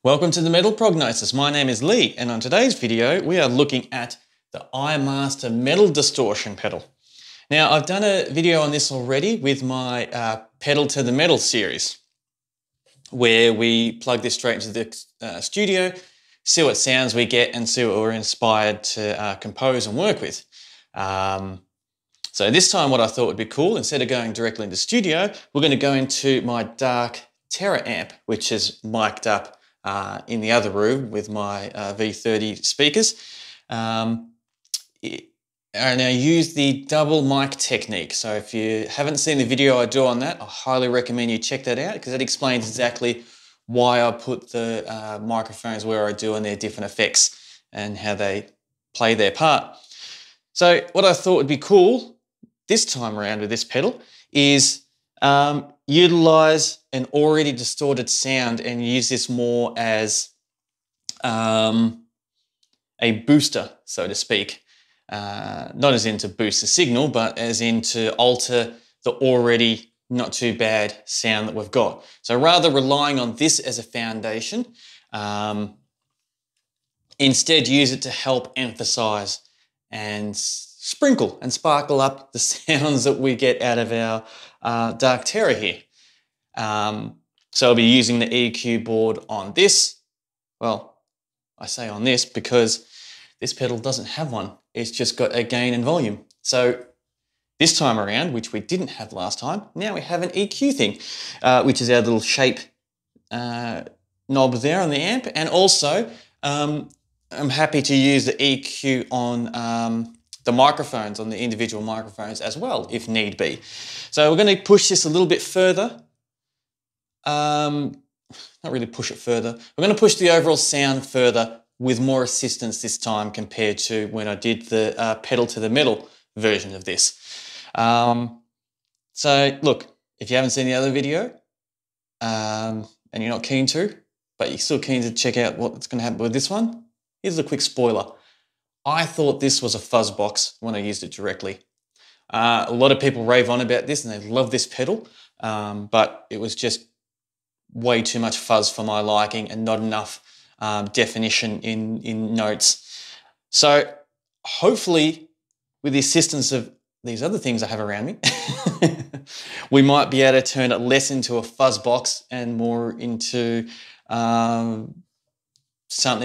Welcome to the Metal Prognosis. My name is Lee, and on today's video we are looking at the Eyemaster Metal Distortion pedal. Now, I've done a video on this already with my Pedal to the Metal series, where we plug this straight into the studio, see what sounds we get, and see what we're inspired to compose and work with. So this time what I thought would be cool, instead of going directly into studio, we're going to go into my Dark Terror amp, which is mic'd up in the other room with my V30 speakers. And I use the double mic technique. So if you haven't seen the video I do on that, I highly recommend you check that out, because it explains exactly why I put the microphones where I do and their different effects and how they play their part. So what I thought would be cool this time around with this pedal is utilize an already distorted sound and use this more as a booster, so to speak. Not as in to boost the signal, but as in to alter the already not too bad sound that we've got. So rather relying on this as a foundation, instead use it to help emphasize and sprinkle and sparkle up the sounds that we get out of our Dark Terror here. So I'll be using the EQ board on this. Well, I say on this because this pedal doesn't have one. It's just got a gain and volume. So this time around, which we didn't have last time, now we have an EQ thing, which is our little shape knob there on the amp. And also, I'm happy to use the EQ on the microphones, on the individual microphones as well, if need be. So we're going to push this a little bit further. Not really push it further. We're going to push the overall sound further with more assistance this time compared to when I did the Pedal to the Metal version of this. So look, if you haven't seen the other video and you're not keen to, but you're still keen to check out what's going to happen with this one, here's a quick spoiler. I thought this was a fuzz box when I used it directly. A lot of people rave on about this and they love this pedal, but it was just way too much fuzz for my liking and not enough definition in notes. So hopefully with the assistance of these other things I have around me, we might be able to turn it less into a fuzz box and more into something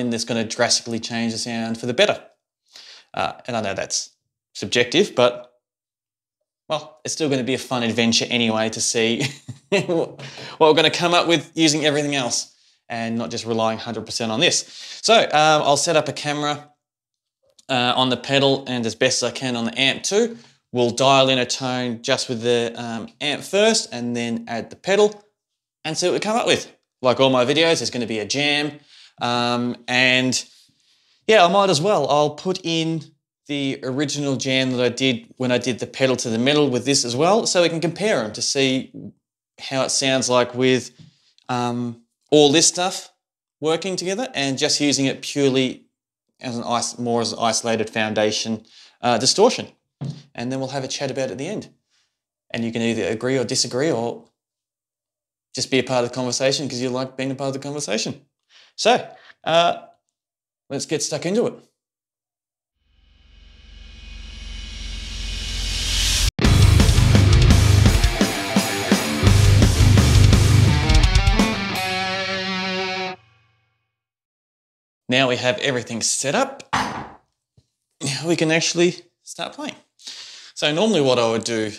that's going to drastically change the sound for the better. And I know that's subjective, but, well, it's still going to be a fun adventure anyway to see what we're going to come up with using everything else and not just relying 100% on this. So I'll set up a camera on the pedal and as best as I can on the amp too. We'll dial in a tone just with the amp first and then add the pedal and see what we come up with. Like all my videos, there's going to be a jam. And yeah, I might as well. I'll put in the original jam that I did when I did the Pedal to the Metal with this as well, so we can compare them to see how it sounds like with all this stuff working together and just using it purely as more as an isolated foundation distortion. And then we'll have a chat about it at the end. And you can either agree or disagree or just be a part of the conversation because you like being a part of the conversation. So, let's get stuck into it. Now we have everything set up, now we can actually start playing. So normally what I would do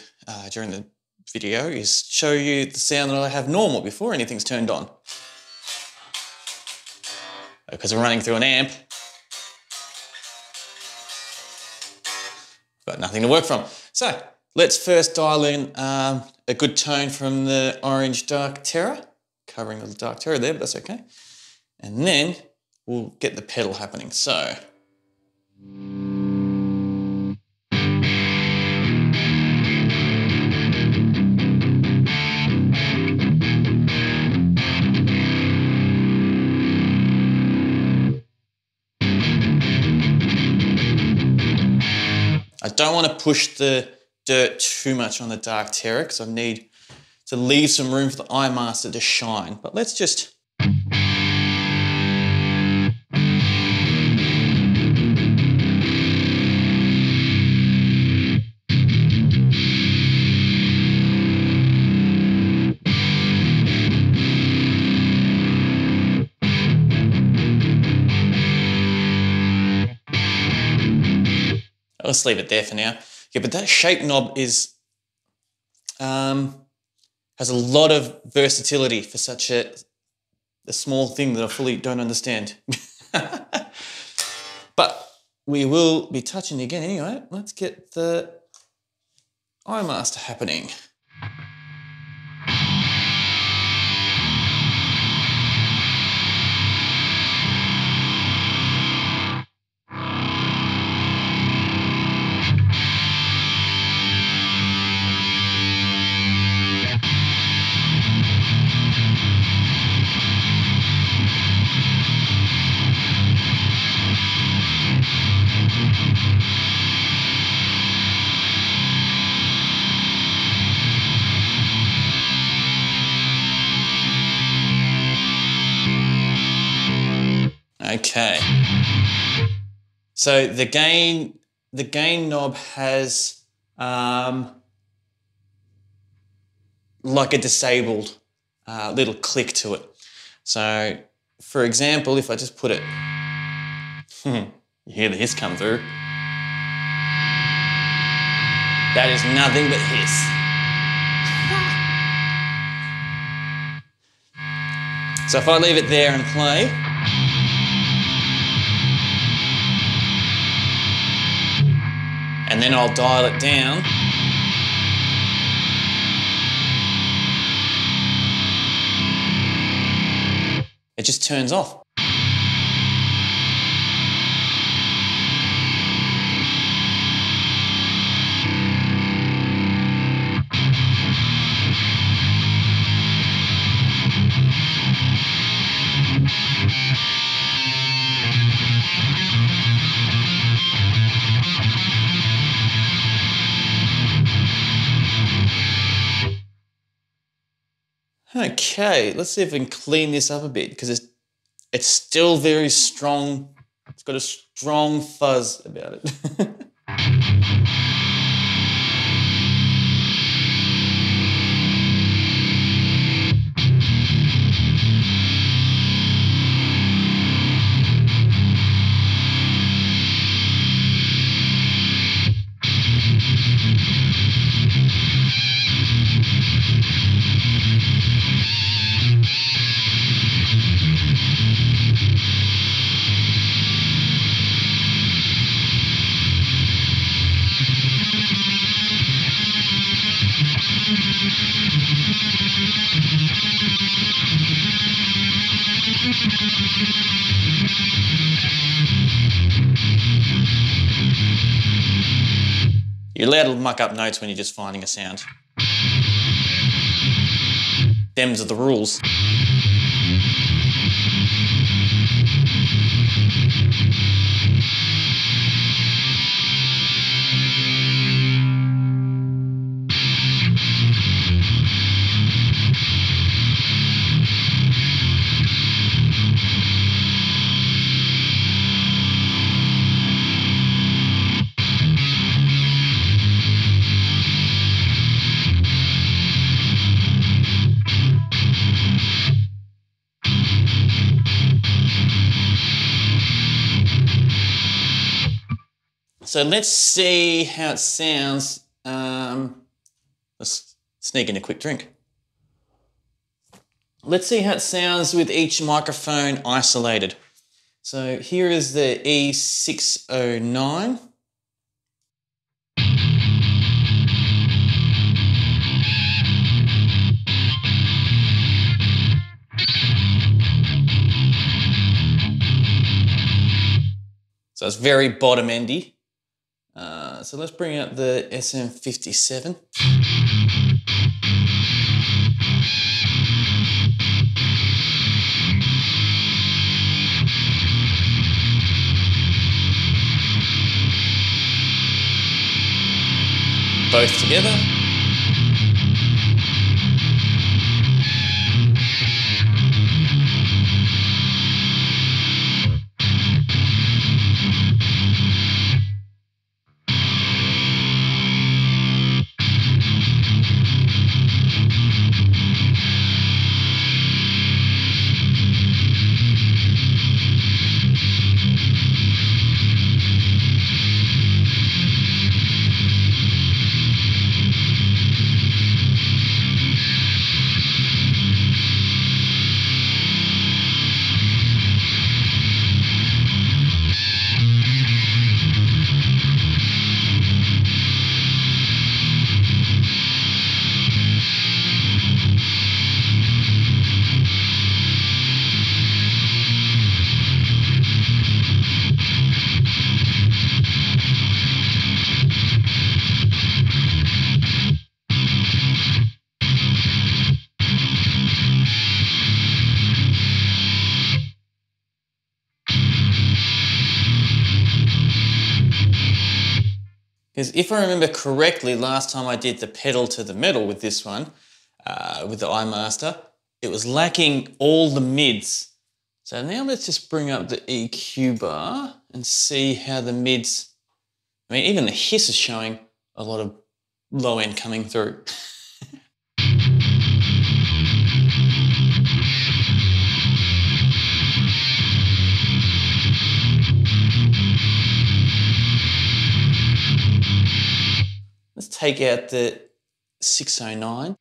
during the video is show you the sound that I have normal before anything's turned on. Because we're running through an amp, got nothing to work from. So let's first dial in a good tone from the orange Dark Terror, covering the Dark Terror there, but that's okay. And then we'll get the pedal happening. So. I don't want to push the dirt too much on the Dark Terror because I need to leave some room for the Eyemaster to shine. But let's just let's leave it there for now. Yeah, but that shape knob is has a lot of versatility for such a small thing that I fully don't understand. But we will be touching again anyway. Let's get the Eyemaster happening. Okay, so the gain knob has like a disabled little click to it. So for example, if I just put it, you hear the hiss come through. That is nothing but hiss. So if I leave it there and play, and then I'll dial it down, it just turns off. Okay, let's see if we can clean this up a bit because it's still very strong. It's got a strong fuzz about it. You're allowed to muck up notes when you're just finding a sound. Them's are the rules. So let's see how it sounds. Let's sneak in a quick drink. Let's see how it sounds with each microphone isolated. So here is the E609. So it's very bottom endy. So let's bring out the SM57. Both together. Because if I remember correctly, last time I did the pedal to the metal with this one, with the Eyemaster, it was lacking all the mids. So now let's just bring up the EQ bar and see how the mids, I mean, even the hiss is showing a lot of low end coming through. Let's take out the 609.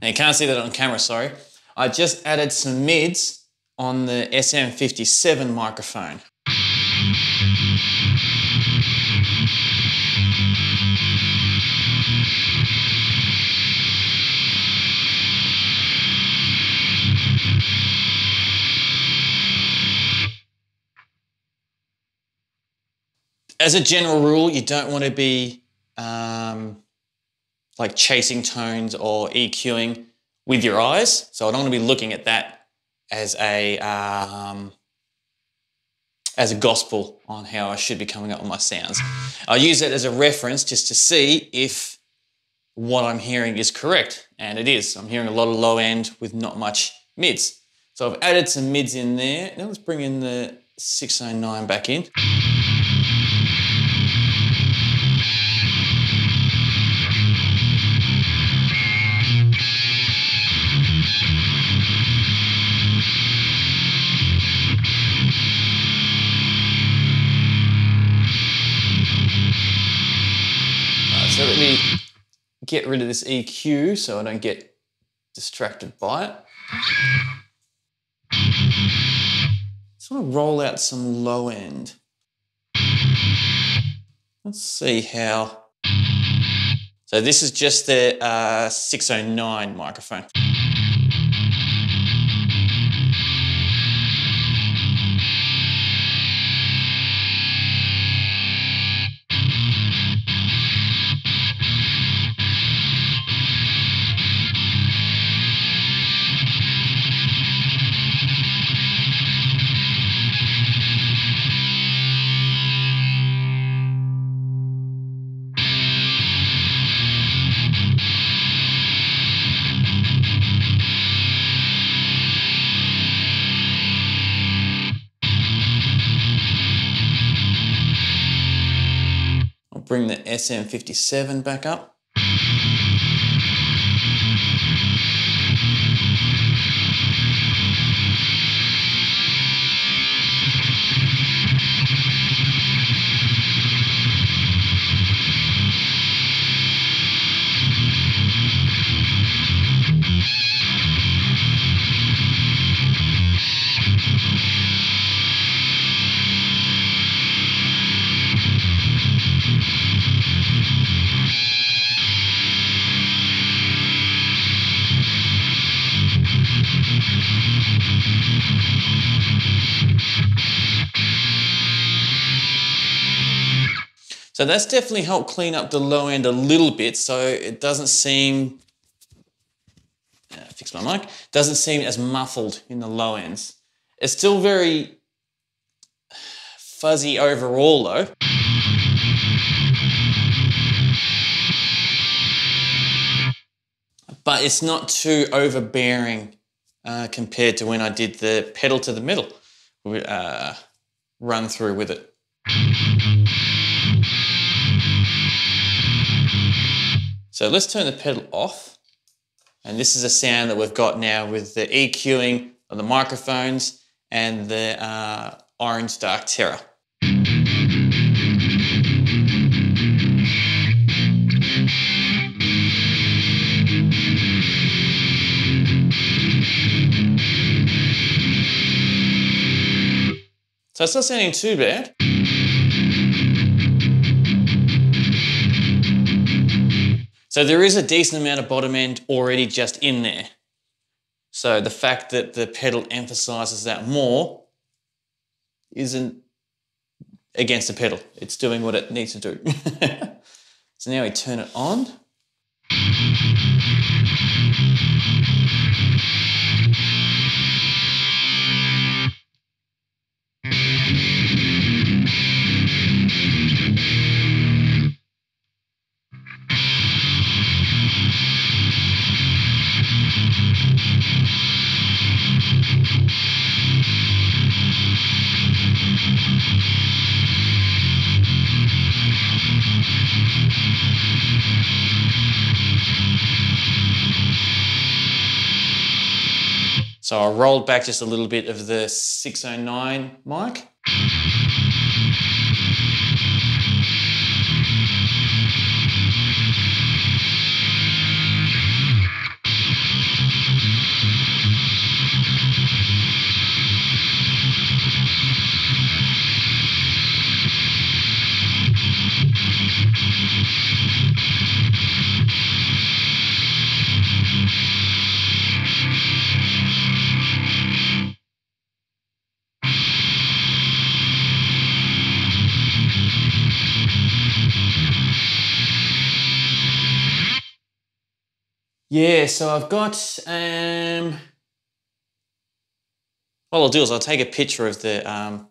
Now you can't see that on camera, sorry. I just added some mids on the SM57 microphone. As a general rule, you don't want to be like chasing tones or EQing with your eyes. So I don't want to be looking at that as a gospel on how I should be coming up with my sounds. I use it as a reference just to see if what I'm hearing is correct, and it is. I'm hearing a lot of low end with not much mids. So I've added some mids in there. Now let's bring in the 609 back in. So let me get rid of this EQ so I don't get distracted by it. Just want to roll out some low end. Let's see how. So this is just the 609 microphone. Bring the SM57 back up. So that's definitely helped clean up the low end a little bit, so it doesn't seem, fix my mic, doesn't seem as muffled in the low ends. It's still very fuzzy overall though. But it's not too overbearing compared to when I did the pedal to the middle run through with it. So let's turn the pedal off. And this is a sound that we've got now with the EQing of the microphones and the Orange Dark Terror. So it's not sounding too bad. So there is a decent amount of bottom end already just in there. So the fact that the pedal emphasizes that more isn't against the pedal. It's doing what it needs to do. So now we turn it on. So I rolled back just a little bit of the 609 mic. Yeah, so I've got, what I'll do is I'll take a picture of the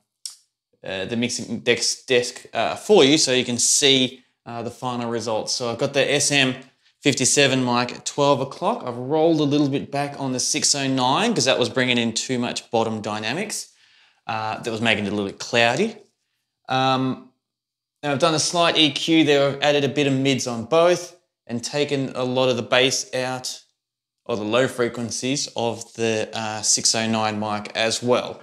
mixing desk for you so you can see the final results. So I've got the SM57 mic at 12 o'clock. I've rolled a little bit back on the 609 because that was bringing in too much bottom dynamics. That was making it a little bit cloudy. Now I've done a slight EQ there. I've added a bit of mids on both and taken a lot of the bass out, or the low frequencies of the 609 mic as well.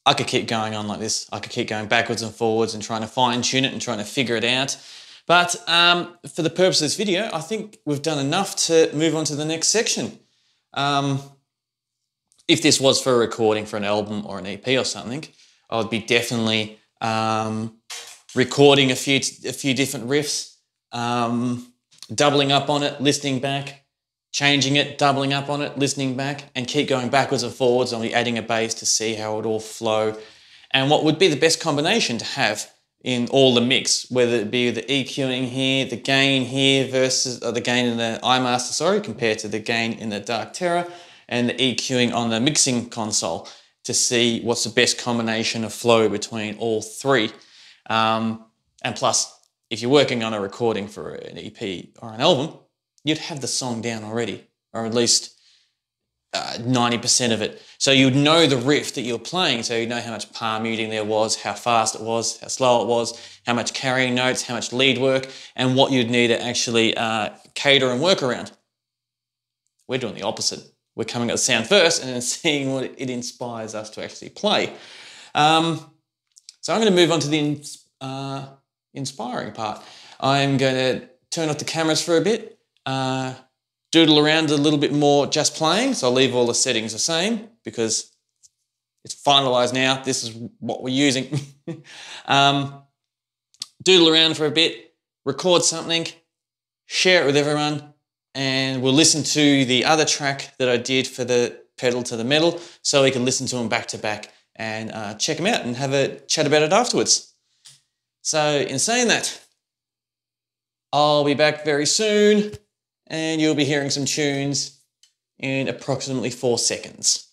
I could keep going on like this. I could keep going backwards and forwards and trying to fine tune it and trying to figure it out. But for the purpose of this video, I think we've done enough to move on to the next section. If this was for a recording for an album or an EP or something, I would be definitely recording a few different riffs, doubling up on it, listening back, changing it, doubling up on it, listening back, and keep going backwards and forwards. I'll be adding a bass to see how it all flow and what would be the best combination to have in all the mix, whether it be the EQing here, the gain here versus the gain in the Eyemaster, sorry, compared to the gain in the Dark Terror, and the EQing on the mixing console to see what's the best combination of flow between all three. And plus, if you're working on a recording for an EP or an album, you'd have the song down already, or at least 90% of it. So you'd know the riff that you're playing, so you'd know how much palm muting there was, how fast it was, how slow it was, how much carrying notes, how much lead work, and what you'd need to actually cater and work around. We're doing the opposite. We're coming at the sound first and then seeing what it inspires us to actually play. So I'm going to move on to the inspiring part. I'm going to turn off the cameras for a bit, doodle around a little bit more just playing. So I'll leave all the settings the same because it's finalized now. This is what we're using. Doodle around for a bit, record something, share it with everyone, and we'll listen to the other track that I did for the pedal to the metal so we can listen to them back to back and check them out and have a chat about it afterwards. So in saying that, I'll be back very soon and you'll be hearing some tunes in approximately 4 seconds.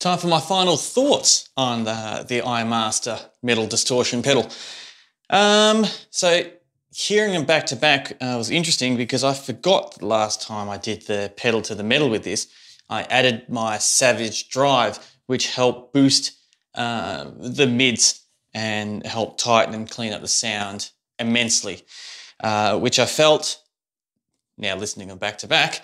Time for my final thoughts on the Eyemaster metal distortion pedal. So hearing them back to back was interesting because I forgot the last time I did the pedal to the metal with this. I added my Savage drive, which helped boost the mids and help tighten and clean up the sound immensely, which I felt, now listening them back to back,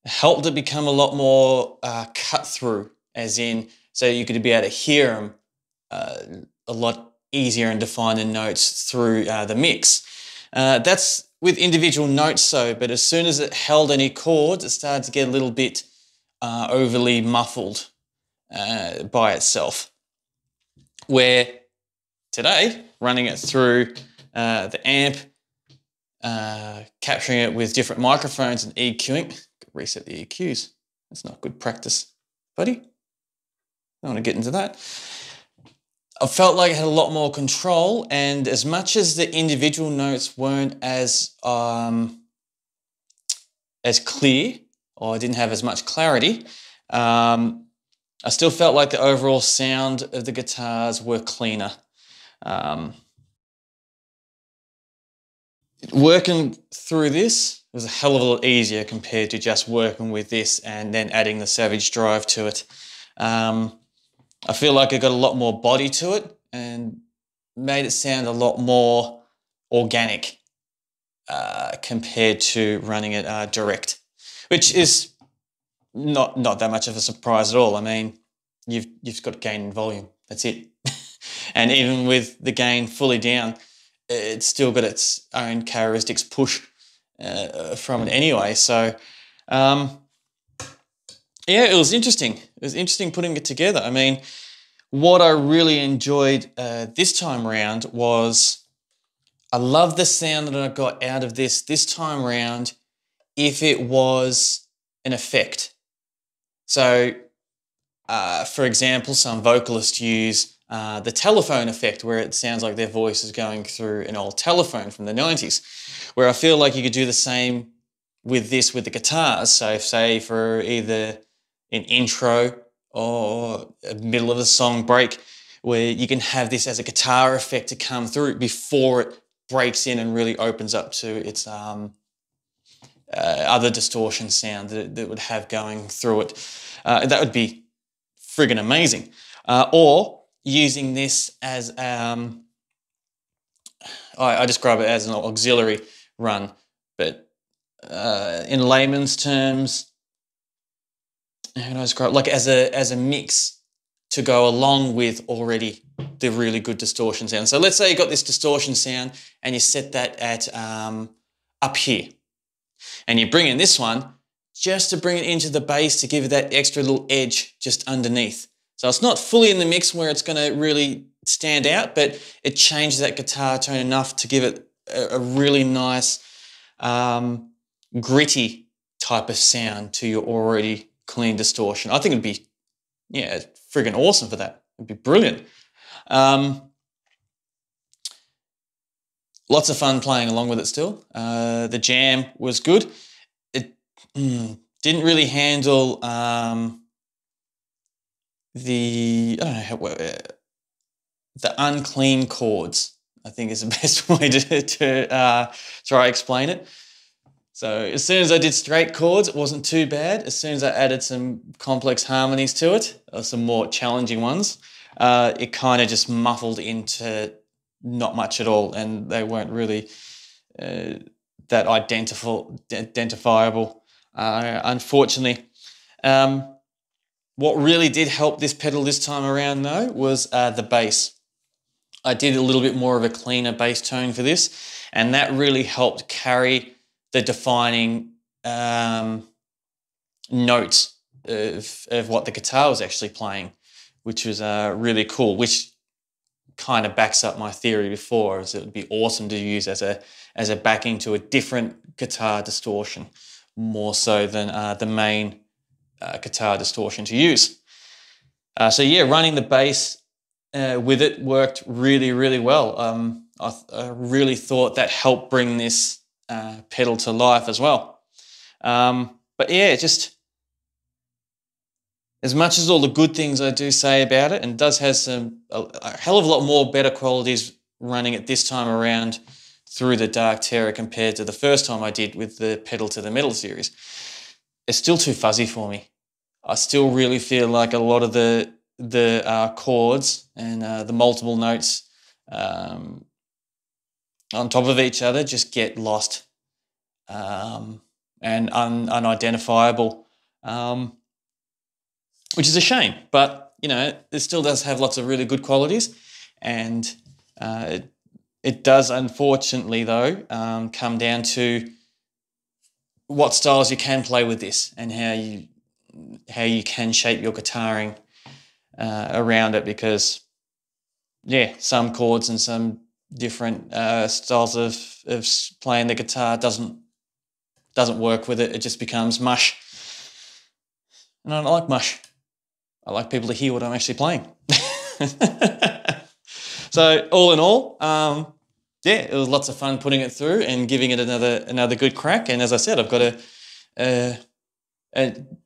helped it become a lot more cut through, as in, so you could be able to hear them a lot easier and define the notes through the mix. That's with individual notes though, but as soon as it held any chords, it started to get a little bit overly muffled by itself. Where today, running it through the amp, capturing it with different microphones and EQing, reset the EQs. That's not good practice, buddy. I don't want to get into that. I felt like I had a lot more control, and as much as the individual notes weren't as clear, or I didn't have as much clarity, I still felt like the overall sound of the guitars were cleaner. Working through this was a hell of a lot easier compared to just working with this and then adding the Savage drive to it. I feel like it got a lot more body to it and made it sound a lot more organic compared to running it direct, which is not that much of a surprise at all. I mean, you've got gain in volume, that's it. And even with the gain fully down, it's still got its own characteristics push from it anyway. So yeah, it was interesting. It was interesting putting it together. I mean, what I really enjoyed this time around was I love the sound that I got out of this time round if it was an effect. So, for example, some vocalists use the telephone effect where it sounds like their voice is going through an old telephone from the 90s, where I feel like you could do the same with this with the guitars. So say for either an intro or a middle of the song break, where you can have this as a guitar effect to come through before it breaks in and really opens up to its other distortion sound that it would have going through it. That would be friggin' amazing. Or using this as, I describe it as an auxiliary run, but in layman's terms, how do I describe it? Like as a mix to go along with already the really good distortion sound. So let's say you got this distortion sound and you set that at up here, and you bring in this one just to bring it into the bass to give it that extra little edge just underneath. So it's not fully in the mix where it's going to really stand out, but it changes that guitar tone enough to give it a really nice gritty type of sound to your already clean distortion. I think it'd be, yeah, friggin' awesome for that. It'd be brilliant. Lots of fun playing along with it still. The jam was good. It didn't really handle the unclean chords, I think is the best way to try explain it. So as soon as I did straight chords, it wasn't too bad. As soon as I added some complex harmonies to it, or some more challenging ones, it kind of just muffled into not much at all, and they weren't really that identifiable, unfortunately. What really did help this pedal this time around though was the bass. I did a little bit more of a cleaner bass tone for this, and that really helped carry the defining notes of what the guitar was actually playing, which was really cool, which kind of backs up my theory before, as it would be awesome to use as a backing to a different guitar distortion, more so than the main guitar distortion to use. So yeah, running the bass with it worked really, really well. I really thought that helped bring this pedal to life as well. But yeah, just as much as all the good things I do say about it, and it does have a hell of a lot more better qualities running it this time around through the Dark Terror compared to the first time I did with the Pedal to the Metal series, it's still too fuzzy for me. I still really feel like a lot of the chords and the multiple notes on top of each other just get lost and unidentifiable, which is a shame. But, you know, it still does have lots of really good qualities, and it does, unfortunately, though, come down to what styles you can play with this and how you can shape your guitaring around it, because, yeah, some chords and some different styles of playing the guitar doesn't work with it. It just becomes mush, and I don't like mush. I like people to hear what I'm actually playing. So all in all, yeah, it was lots of fun putting it through and giving it another good crack. And as I said, I've got a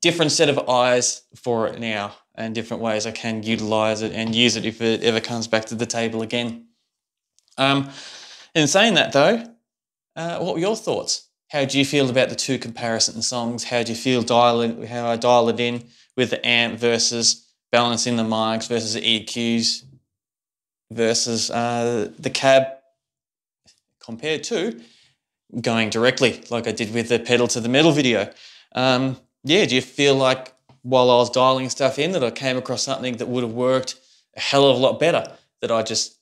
different set of eyes for it now, and different ways I can utilise it and use it if it ever comes back to the table again. In saying that though, what were your thoughts? How do you feel about the two comparison songs? How do you feel how I dial it in with the amp versus balancing the mics versus the EQs versus the cab, compared to going directly like I did with the Pedal to the Metal video? Yeah, do you feel like while I was dialing stuff in that I came across something that would have worked a hell of a lot better that I just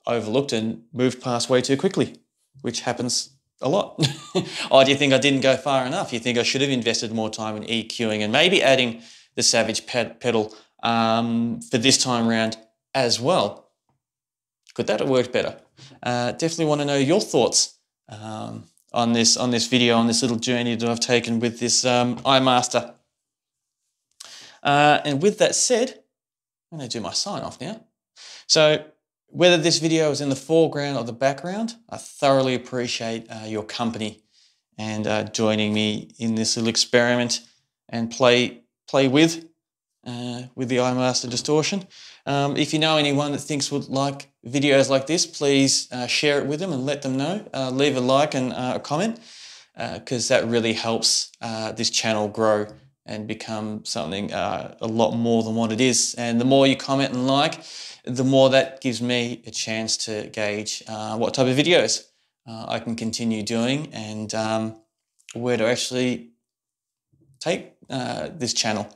overlooked and moved past way too quickly, which happens a lot? Or do you think I didn't go far enough? You think I should have invested more time in EQing and maybe adding the Savage pedal for this time around as well? Could that have worked better? Definitely want to know your thoughts on this video, on this little journey that I've taken with this Eyemaster. And with that said, I'm going to do my sign off now. So whether this video is in the foreground or the background, I thoroughly appreciate your company and joining me in this little experiment and play with the Eyemaster Distortion. If you know anyone that thinks would like videos like this, please share it with them and let them know. Leave a like and a comment, because that really helps this channel grow and become something a lot more than what it is. And the more you comment and like, the more that gives me a chance to gauge what type of videos I can continue doing and where to actually take this channel.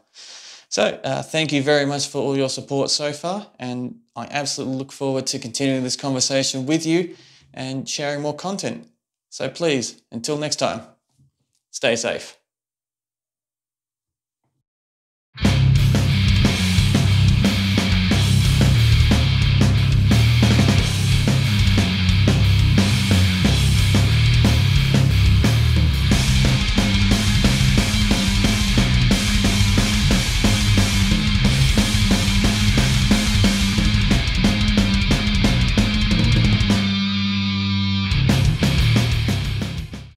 So thank you very much for all your support so far, and I absolutely look forward to continuing this conversation with you and sharing more content. So please, until next time, stay safe.